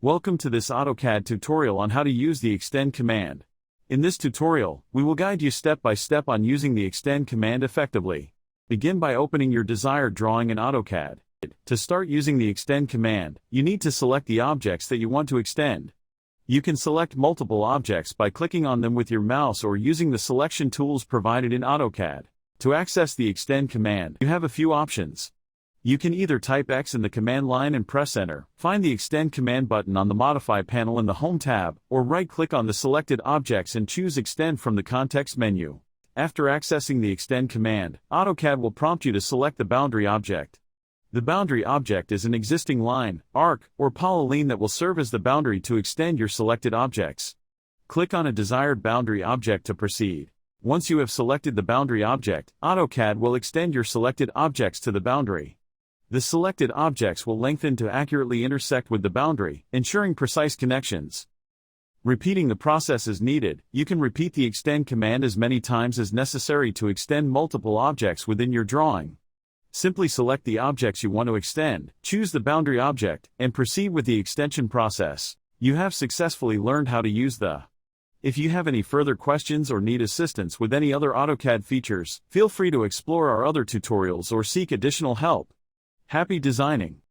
Welcome to this AutoCAD tutorial on how to use the extend command. In this tutorial, we will guide you step by step on using the extend command effectively. Begin by opening your desired drawing in AutoCAD. To start using the extend command, you need to select the objects that you want to extend. You can select multiple objects by clicking on them with your mouse or using the selection tools provided in AutoCAD. To access the extend command, you have a few options. You can either type X in the command line and press enter, find the extend command button on the modify panel in the home tab, or right-click on the selected objects and choose extend from the context menu. After accessing the extend command, AutoCAD will prompt you to select the boundary object. The boundary object is an existing line, arc, or polyline that will serve as the boundary to extend your selected objects. Click on a desired boundary object to proceed. Once you have selected the boundary object, AutoCAD will extend your selected objects to the boundary. The selected objects will lengthen to accurately intersect with the boundary, ensuring precise connections. Repeating the process is needed. You can repeat the extend command as many times as necessary to extend multiple objects within your drawing. Simply select the objects you want to extend, choose the boundary object, and proceed with the extension process. You have successfully learned how to use the. If you have any further questions or need assistance with any other AutoCAD features, feel free to explore our other tutorials or seek additional help. Happy designing!